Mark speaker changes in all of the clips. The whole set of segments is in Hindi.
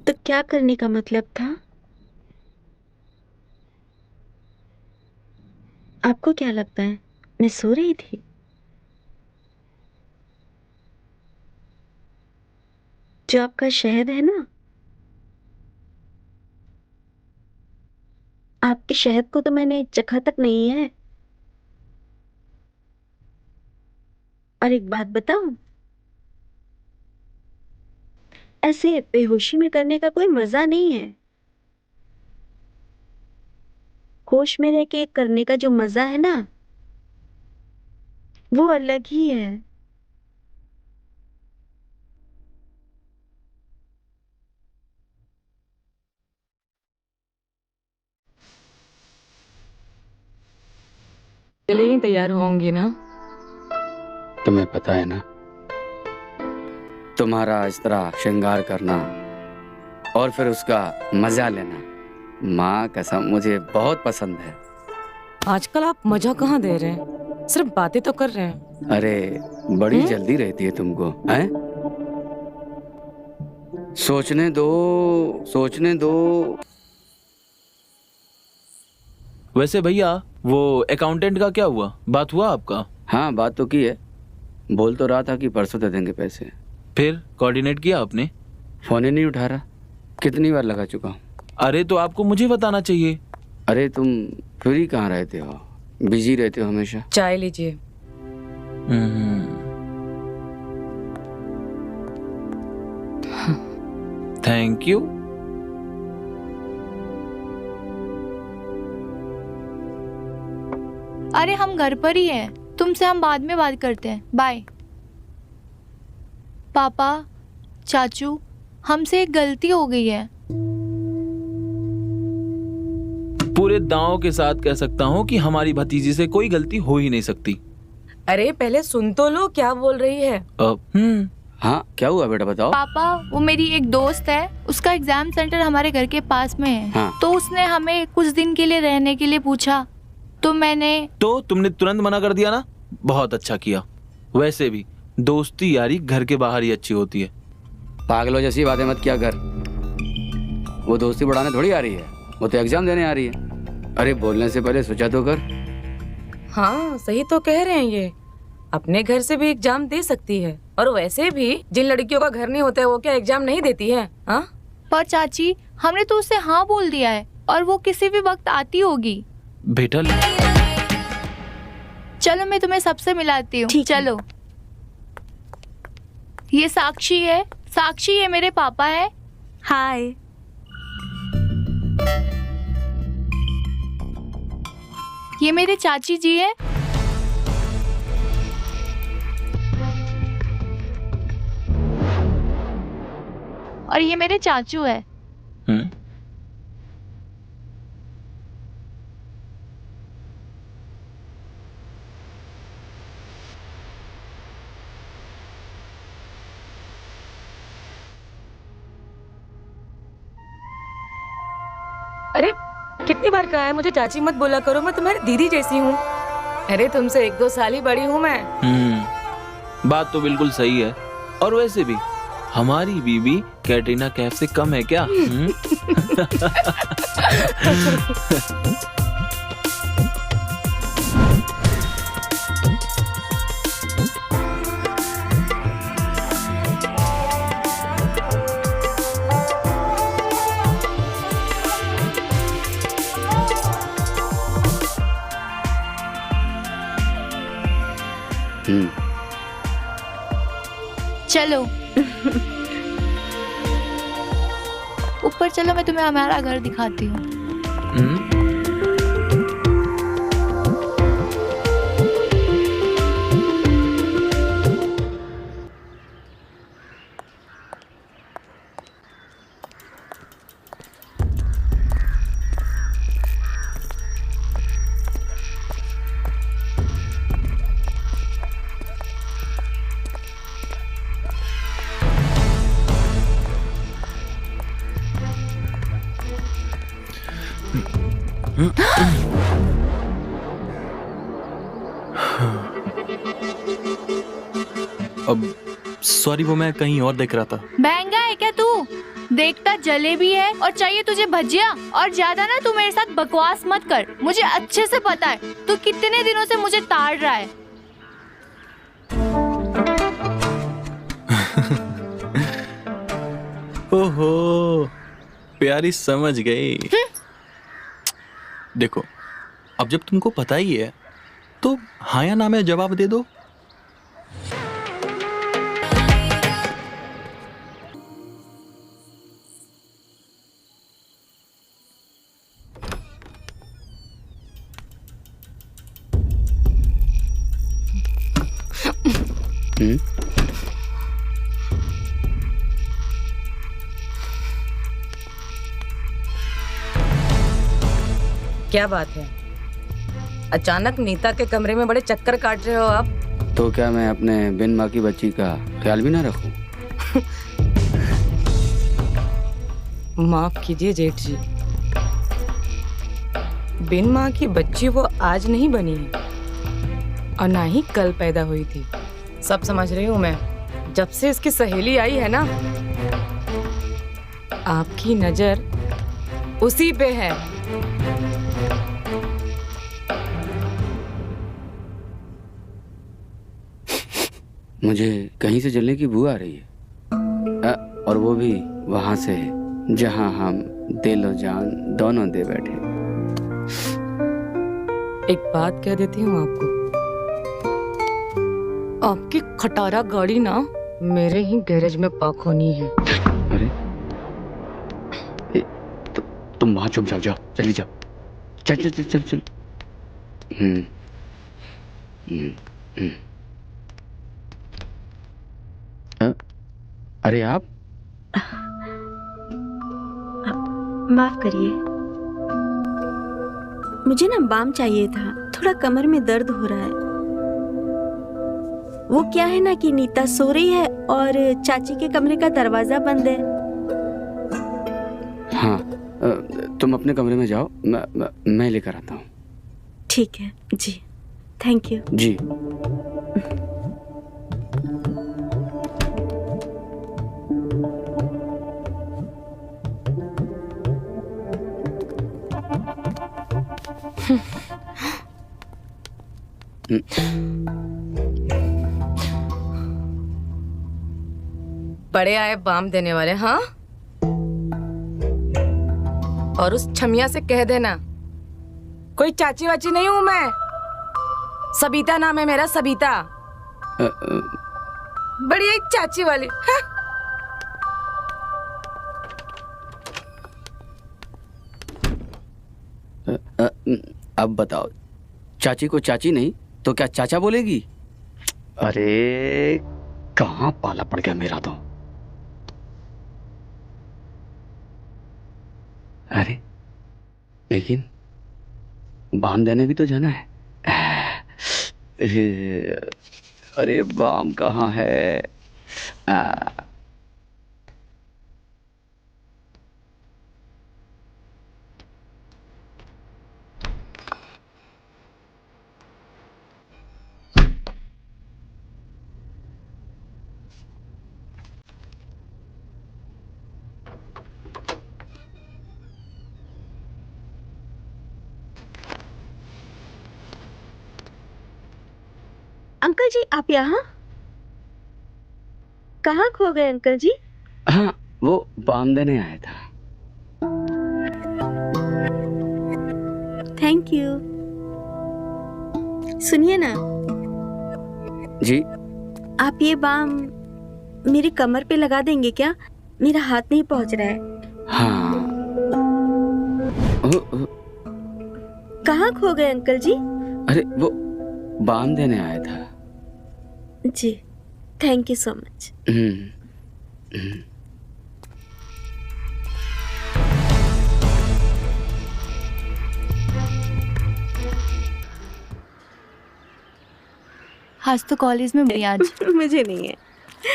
Speaker 1: तो क्या करने का मतलब था? आपको क्या लगता है मैं सो रही थी? जो आपका शहद है ना, आपके शहद को तो मैंने चखा तक नहीं है। और एक बात बताऊं, ऐसे बेहोशी में करने का कोई मजा नहीं है। होश में रह के करने का जो मजा है ना, वो अलग ही है।
Speaker 2: चले ही तैयार होंगी ना?
Speaker 3: तुम्हें पता है ना, तुम्हारा इस तरह श्रृंगार करना और फिर उसका मजा लेना, माँ कसम मुझे बहुत पसंद है।
Speaker 2: आजकल आप मजा कहाँ दे रहे हैं, सिर्फ बातें तो कर रहे हैं।
Speaker 3: अरे बड़ी जल्दी रहती है तुमको, हैं? सोचने दो, सोचने दो।
Speaker 4: वैसे भैया, वो अकाउंटेंट का क्या हुआ? बात हुआ आपका?
Speaker 3: हाँ बात तो की है, बोल तो रहा था कि परसों दे देंगे पैसे।
Speaker 4: फिर कोऑर्डिनेट किया आपने?
Speaker 3: फोन ही नहीं उठा रहा, कितनी बार लगा चुका हूँ।
Speaker 4: अरे तो आपको मुझे बताना चाहिए।
Speaker 3: अरे तुम फ्री कहाँ रहते हो, बिजी रहते हो हमेशा।
Speaker 2: चाय लीजिए।
Speaker 4: Thank you.
Speaker 5: अरे हम घर पर ही हैं, तुमसे हम बाद में बात करते हैं, बाय। पापा, चाचू, हमसे एक गलती हो गई है।
Speaker 4: पूरे दांव के साथ कह सकता हूँ कि हमारी भतीजी से कोई गलती हो ही नहीं सकती।
Speaker 2: अरे पहले सुन तो लो क्या बोल रही है।
Speaker 3: हाँ क्या हुआ बेटा, बताओ।
Speaker 5: पापा, वो मेरी एक दोस्त है, उसका एग्जाम सेंटर हमारे घर के पास में है।
Speaker 3: हाँ।
Speaker 5: तो उसने हमें कुछ दिन के लिए रहने के लिए पूछा, तो
Speaker 4: तुमने तुरंत मना कर दिया ना? बहुत अच्छा किया। वैसे भी दोस्ती यारी घर के बाहर ही अच्छी होती है।
Speaker 3: पागलों जैसी बातें मत किया कर, वो दोस्ती बढ़ाने थोड़ी आ रही है, वो तो एग्जाम देने आ रही है। अरे बोलने से पहले सोचा तो कर।
Speaker 2: हाँ सही तो कह रहे हैं, ये अपने घर से भी एग्जाम दे सकती है। और वैसे भी जिन लड़कियों का घर नहीं होता है वो क्या एग्जाम नहीं देती है? हाँ
Speaker 5: पर चाची, हमने तो उससे हाँ बोल दिया है और वो किसी भी वक्त आती होगी।
Speaker 4: बेटा
Speaker 5: चलो मैं तुम्हें सबसे मिलाती हूँ, चलो। ये साक्षी है, साक्षी ये मेरे पापा है।
Speaker 1: हाय।
Speaker 5: ये मेरे चाची जी है। और ये मेरे चाचू है।
Speaker 2: अरे कितनी बार कहा है मुझे चाची मत बोला करो, मैं तुम्हारी दीदी जैसी हूँ। अरे तुमसे 1-2 साल ही बड़ी हूँ मैं।
Speaker 4: बात तो बिल्कुल सही है। और वैसे भी हमारी बीबी कैटरीना कैफ से कम है क्या?
Speaker 5: चलो ऊपर चलो, मैं तुम्हें हमारा घर दिखाती हूँ।
Speaker 4: अब सॉरी, वो मैं कहीं और देख रहा था।
Speaker 5: महंगा है क्या तू? देखता जलेबी है और चाहिए तुझे भजिया। और ज्यादा ना तू मेरे साथ बकवास मत कर, मुझे अच्छे से पता है तू कितने दिनों से मुझे ताड़ रहा है।
Speaker 4: ओहो, प्यारी समझ गई। देखो, अब जब तुमको पता ही है तो हाँ या ना में जवाब दे दो।
Speaker 2: क्या बात है, अचानक नीता के कमरे में बड़े चक्कर काट रहे हो आप?
Speaker 3: तो क्या मैं अपने बिन माँ की बच्ची का ख्याल भी ना रखूं?
Speaker 2: माफ कीजिए जेठ जी, बिन माँ की बच्ची वो आज नहीं बनी है और ना ही कल पैदा हुई थी। सब समझ रही हूँ मैं। जब से इसकी सहेली आई है ना, आपकी नजर उसी पे है।
Speaker 3: मुझे कहीं से जलने की बू आ रही है, और वो भी वहां से जहां हम दिल और जान दोनों दे बैठे।
Speaker 2: एक बात कह देती हूँ आपको, आपकी खटारा गाड़ी ना मेरे ही गैरेज में पार्क होनी है।
Speaker 3: अरे तुम वहां चुप जाओ, चली जाओ, चल चल चल चल चल। अरे आप
Speaker 1: माफ करिए, मुझे ना बाम चाहिए था, थोड़ा कमर में दर्द हो रहा है। वो क्या है ना कि नीता सो रही है और चाची के कमरे का दरवाजा बंद है।
Speaker 3: हाँ, तुम अपने कमरे में जाओ, मैं लेकर आता हूँ।
Speaker 1: ठीक है जी, थैंक यू
Speaker 3: जी।
Speaker 2: बड़े आए बाम देने वाले। हाँ, और उस छमिया से कह देना कोई चाची वाची नहीं हूं मैं, सबिता नाम है मेरा, सबिता। बड़ी एक चाची वाली। हाँ?
Speaker 3: अब बताओ, चाची को चाची नहीं तो क्या चाचा बोलेगी? अरे कहाँ पाला पड़ गया मेरा तो। अरे लेकिन बाम देने भी तो जाना है। अरे बाम कहाँ है?
Speaker 1: अंकल जी, आप यहाँ? कहाँ खो गए अंकल जी?
Speaker 3: हाँ, वो बाम देने आया था।
Speaker 1: Thank you. सुनिए ना
Speaker 3: जी।
Speaker 1: आप ये बाम मेरे कमर पे लगा देंगे क्या? मेरा हाथ नहीं पहुंच रहा है।
Speaker 3: हाँ।
Speaker 1: कहाँ खो गए अंकल जी?
Speaker 3: अरे वो बाम देने आया था।
Speaker 1: जी, थैंक यू सो मच।
Speaker 5: आज तो कॉलेज में मेरी आज।
Speaker 1: मुझे नहीं है।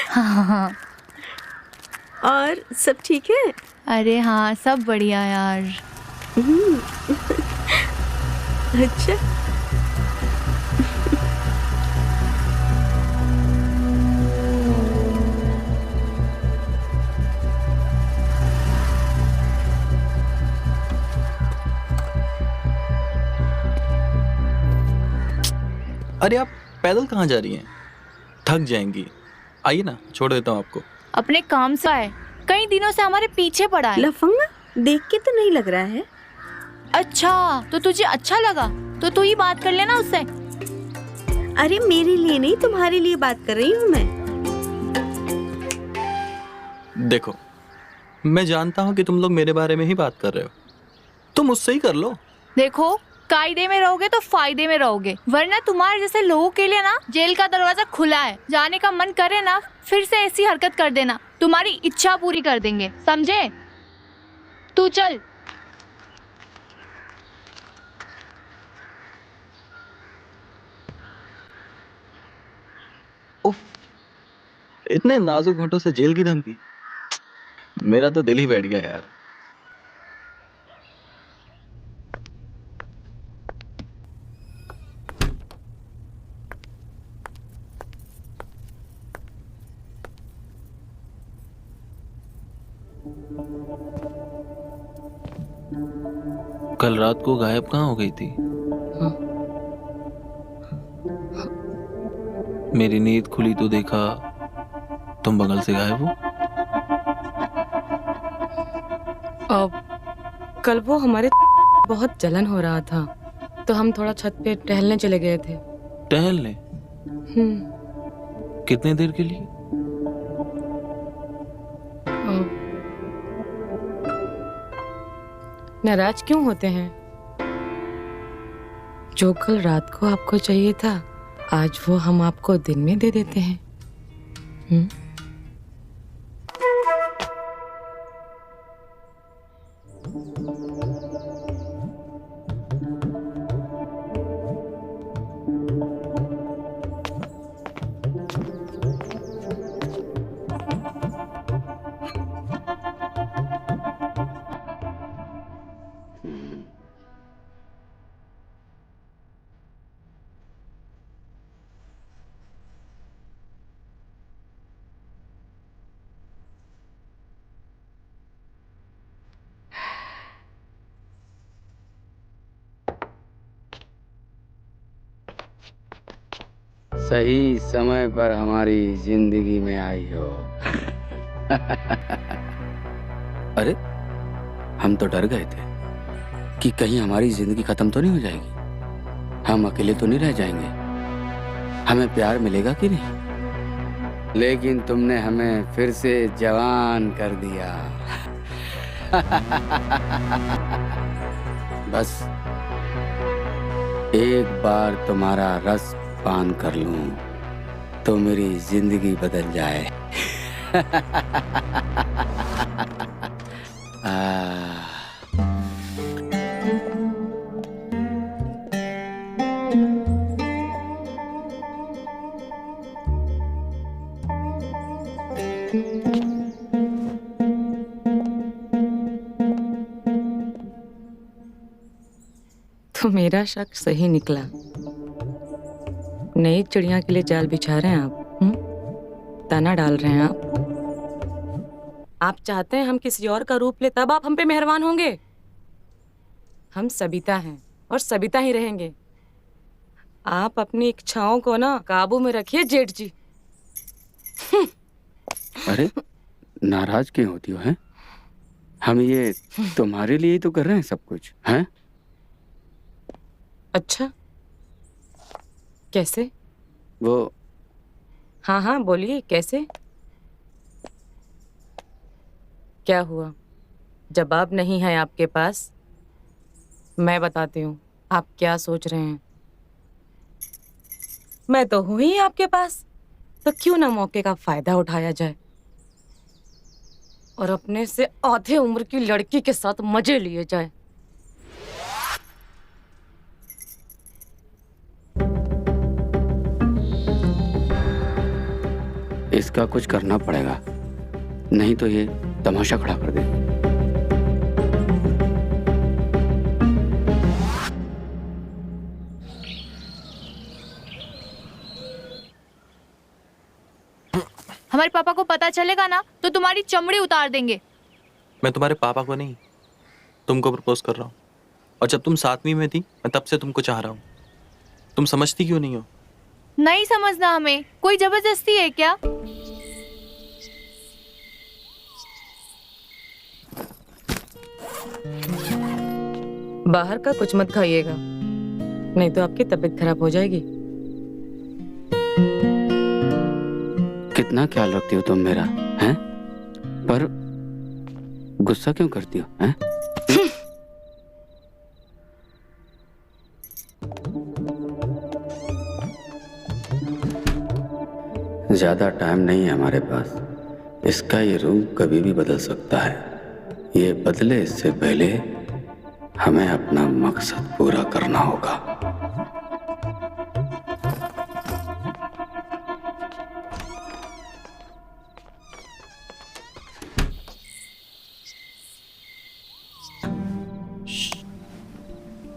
Speaker 5: हाँ।
Speaker 1: और सब ठीक है?
Speaker 5: अरे हाँ, सब बढ़िया यार।
Speaker 1: अच्छा,
Speaker 6: अरे आप पैदल कहाँ जा रही हैं? थक जाएंगी। आइए ना, छोड़ देता हूँ आपको।
Speaker 5: अपने काम से है, कई दिनों से हमारे पीछे पड़ा है।
Speaker 1: लफंगा देख के तो नहीं लग रहा है।
Speaker 5: अच्छा, तो तुझे अच्छा लगा तो तू ही बात कर लेना उससे।
Speaker 1: अरे मेरे लिए नहीं, तुम्हारे लिए बात कर रही हूँ मैं।
Speaker 6: देखो, मैं जानता हूँ कि तुम लोग मेरे बारे में ही बात कर रहे हो, तुम मुझसे ही कर लो।
Speaker 5: देखो, कायदे में रहोगे तो फायदे में रहोगे, वरना तुम्हारे जैसे लोगों के लिए ना जेल का दरवाजा खुला है। जाने का मन करे ना, फिर से ऐसी हरकत कर देना, तुम्हारी इच्छा पूरी कर देंगे, समझे? तू चल।
Speaker 6: उफ, इतने नाजुक होठों से जेल की धमकी, मेरा तो दिल ही बैठ गया यार।
Speaker 4: कल रात को गायब कहाँ हो गई थी?
Speaker 2: हाँ।
Speaker 4: मेरी नींद खुली तो देखा तुम बगल से गायब हो।
Speaker 2: अब कल वो हमारे बहुत जलन हो रहा था, तो हम थोड़ा छत पे टहलने चले गए थे।
Speaker 4: टहलने? कितने देर के लिए?
Speaker 2: नाराज क्यों होते हैं? जो कल रात को आपको चाहिए था, आज वो हम आपको दिन में दे देते हैं।
Speaker 3: सही समय पर हमारी जिंदगी में आई हो। अरे हम तो डर गए थे कि कहीं हमारी जिंदगी खत्म तो नहीं हो जाएगी, हम अकेले तो नहीं रह जाएंगे, हमें प्यार मिलेगा कि नहीं। लेकिन तुमने हमें फिर से जवान कर दिया। बस एक बार तुम्हारा रस पान कर लूं तो मेरी जिंदगी बदल जाए।
Speaker 2: तो मेरा शक सही निकला। नई चिड़िया के लिए जाल बिछा रहे हैं आप, दाना डाल रहे हैं आप चाहते हैं हम किसी और का रूप ले, तब आप हम पे मेहरबान होंगे। हम सबिता हैं और सबिता ही रहेंगे। आप अपनी इच्छाओं को ना काबू में रखिए जेठ जी।
Speaker 3: अरे नाराज क्यों होती हो? हैं? हम ये तुम्हारे लिए ही तो कर रहे हैं सब कुछ, हैं?
Speaker 2: अच्छा, कैसे?
Speaker 3: वो
Speaker 2: हाँ हाँ बोलिए, कैसे? क्या हुआ? जवाब नहीं है आपके पास? मैं बताती हूँ आप क्या सोच रहे हैं। मैं तो हूं ही आपके पास, तो क्यों ना मौके का फायदा उठाया जाए और अपने से आधे उम्र की लड़की के साथ मजे लिए जाए।
Speaker 3: इसका कुछ करना पड़ेगा, नहीं तो ये तमाशा खड़ा कर दे।
Speaker 5: हमारे पापा को पता चलेगा ना तो तुम्हारी चमड़ी उतार देंगे।
Speaker 6: मैं तुम्हारे पापा को नहीं, तुमको प्रपोज कर रहा हूँ। और जब तुम 7वीं में थी, मैं तब से तुमको चाह रहा हूँ। तुम समझती क्यों नहीं हो?
Speaker 5: नहीं समझना हमें, कोई जबरदस्ती है क्या?
Speaker 2: बाहर का कुछ मत खाइएगा, नहीं तो आपकी तबीयत खराब हो जाएगी।
Speaker 3: कितना ख्याल रखती हो तुम मेरा, हैं? पर गुस्सा क्यों करती हो, हैं? ज्यादा टाइम नहीं है हमारे पास। इसका ये रूप कभी भी बदल सकता है। ये बदले इससे पहले हमें अपना मकसद पूरा करना होगा।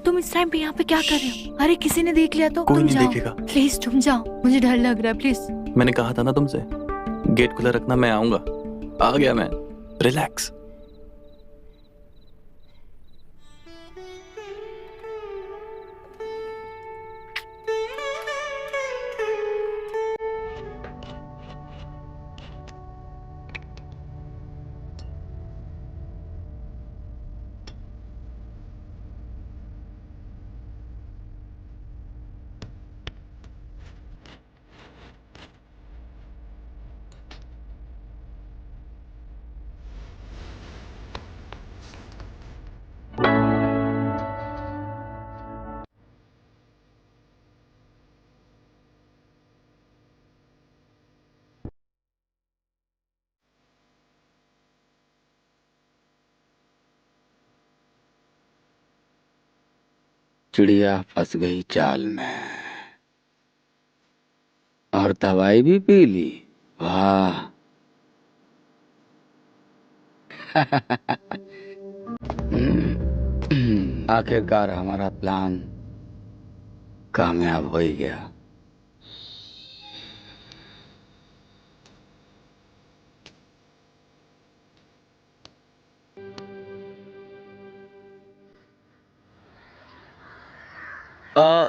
Speaker 5: तुम इस टाइम पे यहाँ पे क्या कर रहे हो? अरे किसी ने देख लिया तो?
Speaker 6: कोई
Speaker 5: तुम
Speaker 6: नहीं
Speaker 5: जाओ
Speaker 6: देखेगा।
Speaker 5: प्लीज, तुम जाओ, मुझे डर लग रहा है, प्लीज।
Speaker 6: मैंने कहा था ना तुमसे, गेट खुला रखना, मैं आऊंगा। आ गया मैं, रिलैक्स।
Speaker 3: चिड़िया फंस गई जाल में और दवाई भी पी ली। वाह। आखिरकार हमारा प्लान कामयाब हो ही गया।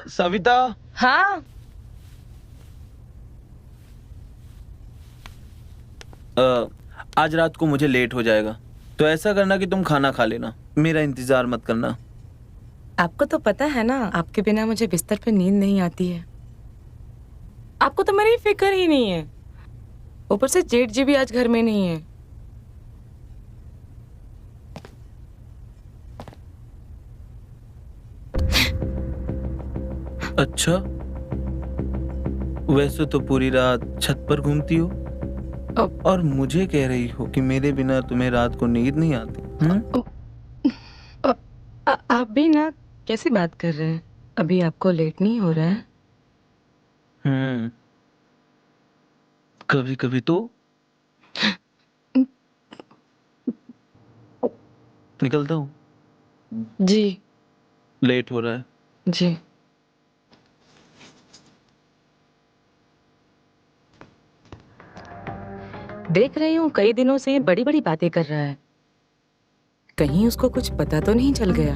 Speaker 4: सविता,
Speaker 2: हाँ।
Speaker 4: आज रात को मुझे लेट हो जाएगा, तो ऐसा करना कि तुम खाना खा लेना, मेरा इंतजार मत करना।
Speaker 2: आपको तो पता है ना, आपके बिना मुझे बिस्तर पे नींद नहीं आती है। आपको तो मेरी फिक्र ही नहीं है। ऊपर से जेठ जी भी आज घर में नहीं है।
Speaker 4: अच्छा, वैसे तो पूरी रात छत पर घूमती हो और मुझे कह रही हो कि मेरे बिना तुम्हें रात को नींद नहीं आती।
Speaker 2: आप भी ना कैसी बात कर रहे हैं? अभी आपको लेट नहीं हो रहा है?
Speaker 4: कभी कभी तो। निकलता हूँ,
Speaker 2: जी।
Speaker 4: लेट हो रहा है।
Speaker 2: जी। देख रही हूँ कई दिनों से बड़ी बड़ी बातें कर रहा है। कहीं उसको कुछ पता तो नहीं चल गया?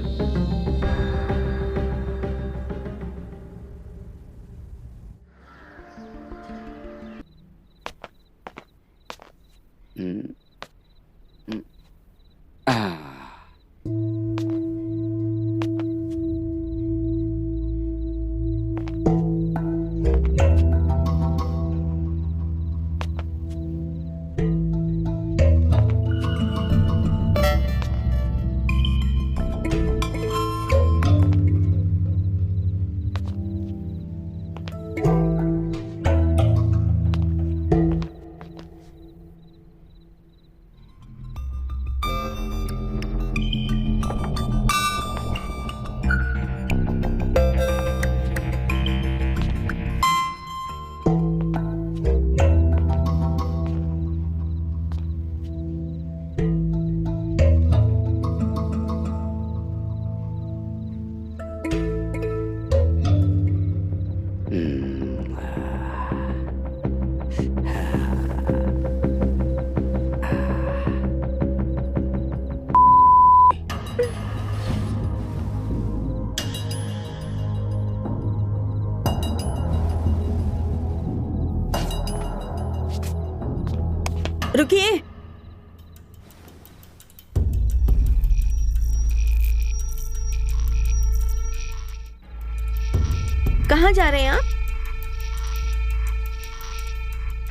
Speaker 1: रुकिए। कहाँ जा रहे हैं आप?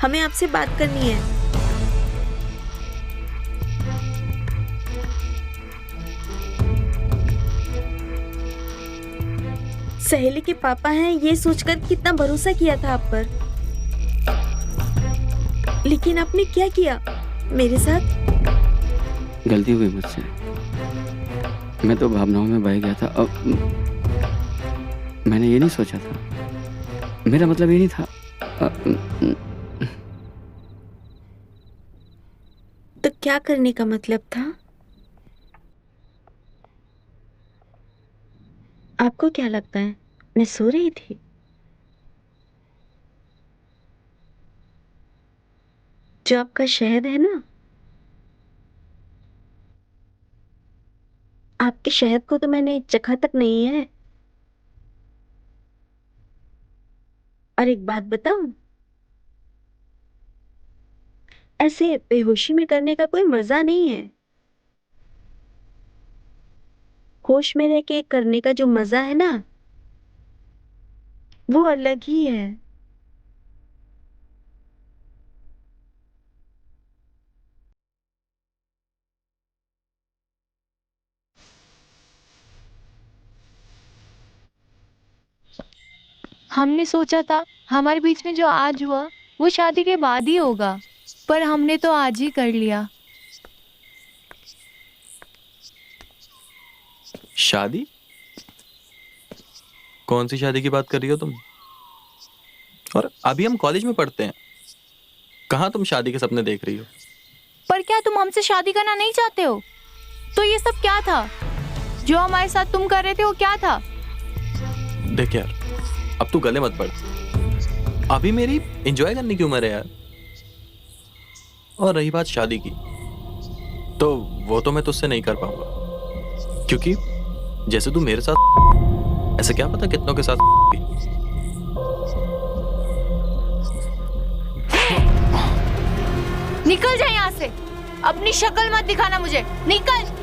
Speaker 1: हमें आपसे बात करनी है। सहेली के पापा हैं ये सोचकर कितना भरोसा किया था आप पर, लेकिन आपने क्या किया मेरे साथ?
Speaker 3: गलती हुई मुझसे। मैं तो भावनाओं में बह गया था। अब मैंने ये नहीं सोचा था, मेरा मतलब ये नहीं था।
Speaker 1: तो क्या करने का मतलब था? आपको क्या लगता है मैं सो रही थी? जो आपका शहद है ना, आपके शहद को तो मैंने चखा तक नहीं है। और एक बात बताऊं, ऐसे बेहोशी में करने का कोई मजा नहीं है। होश में रह के करने का जो मजा है ना, वो अलग ही है।
Speaker 5: हमने सोचा था हमारे बीच में जो आज हुआ वो शादी के बाद ही होगा, पर हमने तो आज ही कर लिया।
Speaker 6: शादी? कौन सी शादी की बात कर रही हो तुम? और अभी हम कॉलेज में पढ़ते हैं, कहाँ तुम शादी के सपने देख रही हो?
Speaker 5: पर क्या तुम हमसे शादी करना नहीं चाहते हो? तो ये सब क्या था जो हमारे साथ तुम कर रहे थे, वो क्या था?
Speaker 6: देख यार, अब तू गले मत पड़। अभी मेरी एंजॉय करने की उम्र है यार। और रही बात शादी की, तो वो तो मैं तुझसे नहीं कर पाऊंगा, क्योंकि जैसे तू मेरे साथ, ऐसे क्या पता कितनों के साथ।
Speaker 5: निकल जा यहाँ से, अपनी शक्ल मत दिखाना मुझे, निकल।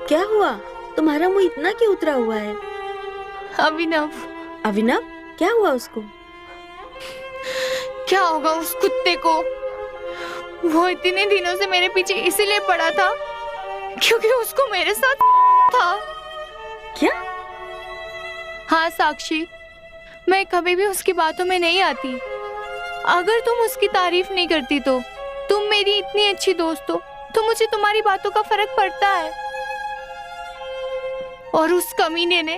Speaker 1: क्या हुआ? तुम्हारा मुंह इतना क्यों उतरा हुआ है?
Speaker 5: अभिनव।
Speaker 1: अभिनव? क्या हुआ उसको?
Speaker 5: क्या होगा उस कुत्ते को? वो इतने दिनों से मेरे पीछे इसीलिए पड़ा था क्योंकि उसको मेरे साथ था।
Speaker 1: क्या?
Speaker 5: हाँ साक्षी, मैं कभी भी उसकी बातों में नहीं आती। अगर तुम उसकी तारीफ नहीं करती तो तुम मेरी इतनी अच्छी दोस्त हो, तो मुझे तुम्हारी बातों का फर्क पड़ता है। और उस कमीने ने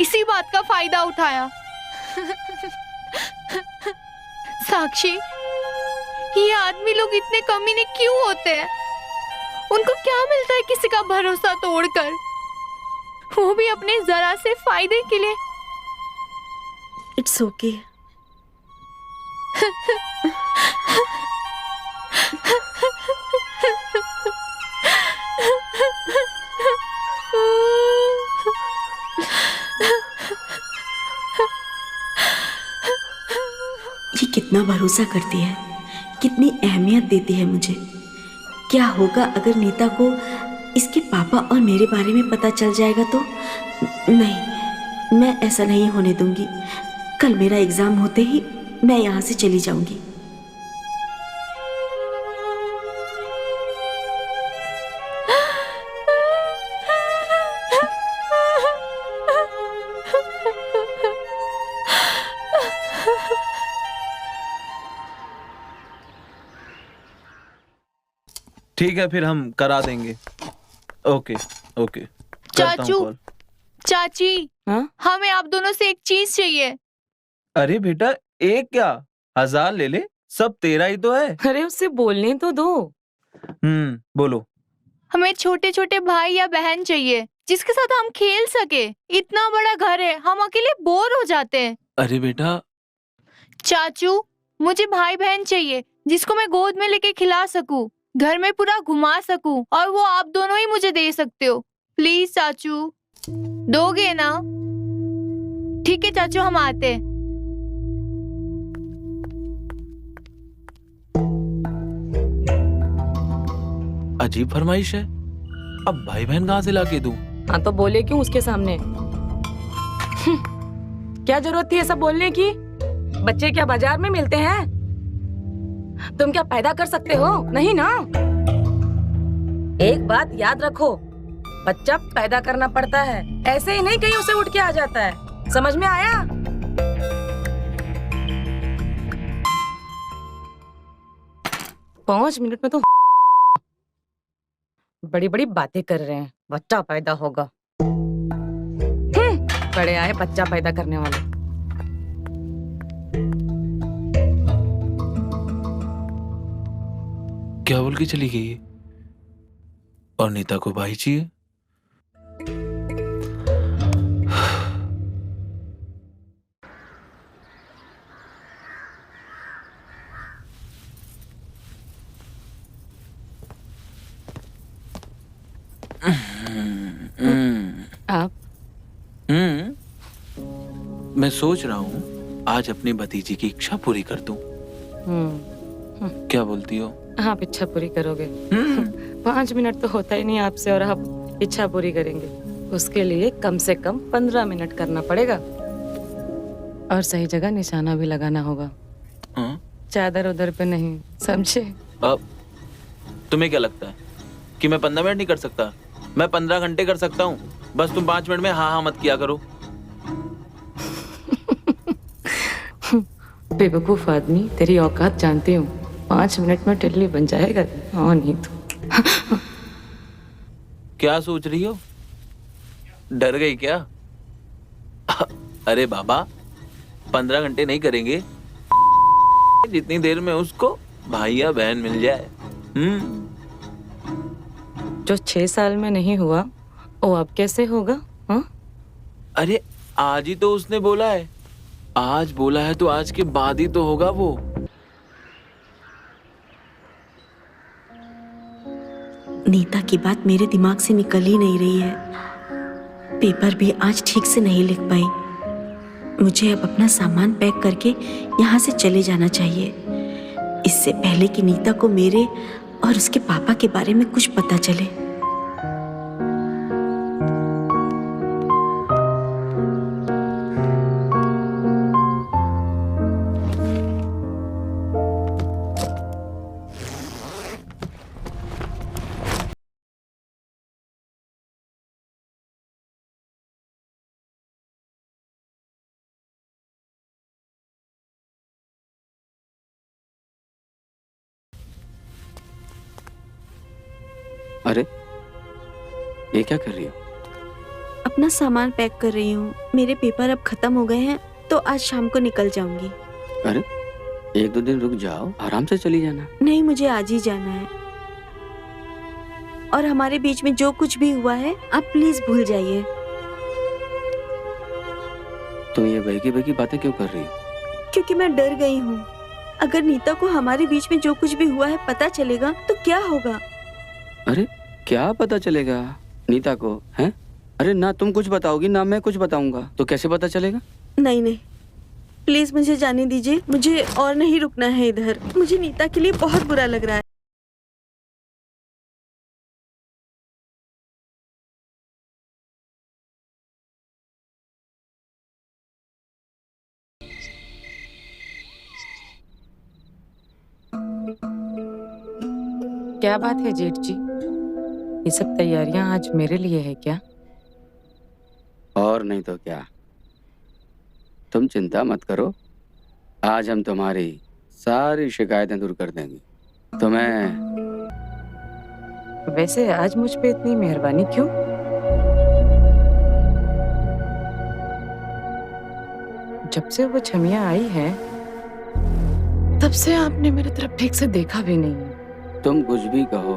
Speaker 5: इसी बात का फायदा उठाया। साक्षी, ये आदमी लोग इतने कमीने क्यों होते हैं? उनको क्या मिलता है किसी का भरोसा तोड़कर, वो भी अपने जरा से फायदे के लिए।
Speaker 1: It's okay. ये कितना भरोसा करती है, कितनी अहमियत देती है मुझे। क्या होगा अगर नीता को इसके पापा और मेरे बारे में पता चल जाएगा तो? नहीं, मैं ऐसा नहीं होने दूंगी। कल मेरा एग्जाम होते ही मैं यहाँ से चली जाऊंगी।
Speaker 4: ठीक है, फिर हम करा देंगे। ओके ओके, करता हूँ
Speaker 5: चाचू,
Speaker 4: कॉल।
Speaker 5: चाची,
Speaker 2: हाँ?
Speaker 5: हमें आप दोनों से एक चीज चाहिए।
Speaker 4: अरे बेटा, एक क्या 1000 ले ले, सब तेरा ही तो है।
Speaker 2: अरे उससे बोलने तो दो।
Speaker 4: बोलो।
Speaker 5: हमें छोटे छोटे भाई या बहन चाहिए जिसके साथ हम खेल सके। इतना बड़ा घर है, हम अकेले बोर हो जाते हैं।
Speaker 4: अरे बेटा,
Speaker 5: चाचू, मुझे भाई बहन चाहिए जिसको मैं गोद में लेके खिला सकूं, घर में पूरा घुमा सकूं, और वो आप दोनों ही मुझे दे सकते हो। प्लीज चाचू, दोगे ना? ठीक है चाचू, हम आते हैं।
Speaker 4: अजीब फरमाइश है। अब भाई बहन कहाँ से लाके दूं?
Speaker 2: हाँ तो बोले क्यों उसके सामने? क्या जरूरत थी ये सब बोलने की? बच्चे क्या बाजार में मिलते हैं? तुम क्या पैदा कर सकते हो? नहीं ना। एक बात याद रखो, बच्चा पैदा करना पड़ता है, ऐसे ही नहीं कहीं उसे उठ के आ जाता है। समझ में आया? पांच मिनट में तो बड़ी बड़ी बातें कर रहे हैं, बच्चा पैदा होगा। बड़े आए बच्चा पैदा करने वाले।
Speaker 4: क्या बोल के चली गई? और नीता को भाई चाहिए?
Speaker 2: आप
Speaker 4: मैं सोच रहा हूँ आज अपनी भतीजी की इच्छा पूरी कर दूं। क्या बोलती हो?
Speaker 2: आप इच्छा पूरी करोगे? 5 मिनट तो होता ही नहीं आपसे, और आप इच्छा पूरी करेंगे? उसके लिए कम से कम 15 मिनट करना पड़ेगा, और सही जगह निशाना भी लगाना होगा।
Speaker 4: हाँ?
Speaker 2: चादर उधर पे नहीं, समझे?
Speaker 4: अब तुम्हें क्या लगता है कि मैं 15 मिनट नहीं कर सकता? मैं 15 घंटे कर सकता हूँ। बस तुम 5 मिनट में हाँ हाँ मत किया करो।
Speaker 2: बेवकूफ आदमी, तेरी औकात जानती हूँ। 5 मिनट में टिल्ली बन जाएगा। हाँ नहीं तो।
Speaker 4: क्या सोच रही हो? डर गई क्या? अरे बाबा, 15 घंटे नहीं करेंगे, जितनी देर में उसको भाई या बहन मिल जाए।
Speaker 2: जो 6 साल में नहीं हुआ वो अब कैसे होगा? हाँ?
Speaker 4: अरे आज ही तो उसने बोला है। आज बोला है तो आज के बाद ही तो होगा वो।
Speaker 1: नीता की बात मेरे दिमाग से निकल ही नहीं रही है। पेपर भी आज ठीक से नहीं लिख पाई। मुझे अब अपना सामान पैक करके यहाँ से चले जाना चाहिए, इससे पहले कि नीता को मेरे और उसके पापा के बारे में कुछ पता चले।
Speaker 3: अरे ये क्या कर रही हो?
Speaker 1: अपना सामान पैक कर रही हूँ। मेरे पेपर अब खत्म हो गए हैं तो आज शाम को निकल जाऊंगी।
Speaker 3: अरे 1-2 दिन रुक जाओ, आराम से चली जाना।
Speaker 1: नहीं, मुझे आज ही जाना है, और हमारे बीच में जो कुछ भी हुआ है आप प्लीज भूल जाइए।
Speaker 3: तुम ये बहकी बातें क्यों कर रही हो?
Speaker 1: क्योंकि मैं डर गई हूँ। अगर नीता को हमारे बीच में जो कुछ भी हुआ है पता चलेगा तो क्या होगा?
Speaker 3: अरे क्या पता चलेगा नीता को? हैं? अरे ना तुम कुछ बताओगी ना मैं कुछ बताऊंगा, तो कैसे पता चलेगा?
Speaker 1: नहीं नहीं, प्लीज मुझे जाने दीजिए। मुझे और नहीं रुकना है इधर। मुझे नीता के लिए बहुत बुरा लग रहा है।
Speaker 2: क्या बात है जेठ जी, ये सब तैयारियां आज मेरे लिए है क्या?
Speaker 3: और नहीं तो क्या। तुम चिंता मत करो, आज हम तुम्हारी सारी शिकायतें दूर कर देंगे। तुम्हें
Speaker 2: वैसे आज मुझ पे इतनी मेहरबानी क्यों? जब से वो छमिया आई है तब से आपने मेरी तरफ ठीक से देखा भी नहीं।
Speaker 3: तुम कुछ भी कहो,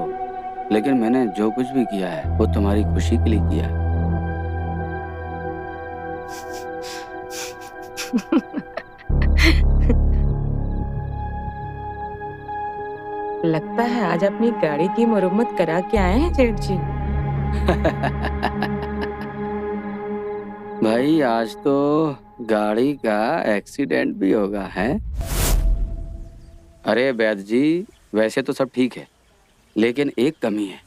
Speaker 3: लेकिन मैंने जो कुछ भी किया है वो तुम्हारी खुशी के लिए किया है।
Speaker 2: लगता है आज अपनी गाड़ी की मरम्मत करा के आए हैं जेठ जी।
Speaker 3: भाई आज तो गाड़ी का एक्सीडेंट भी होगा है। अरे वैद्य जी, वैसे तो सब ठीक है, लेकिन एक कमी है,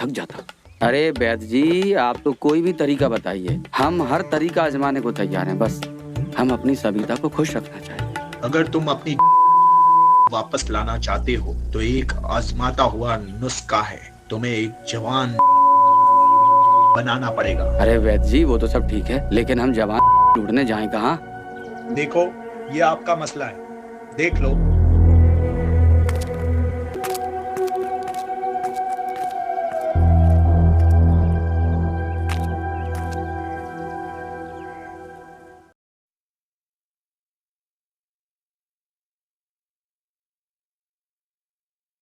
Speaker 3: थक जाता। अरे वैद्य जी, आप तो कोई भी तरीका बताइए, हम हर तरीका आजमाने को तैयार हैं। बस हम अपनी सविता को खुश रखना चाहते।
Speaker 7: अगर तुम अपनी वापस लाना चाहते हो तो एक आजमाता हुआ नुस्खा है, तुम्हें एक जवान बनाना पड़ेगा।
Speaker 3: अरे वैद्य जी, वो तो सब ठीक है, लेकिन हम जवान ढूंढने जाएं कहाँ?
Speaker 7: देखो, ये आपका मसला है, देख लो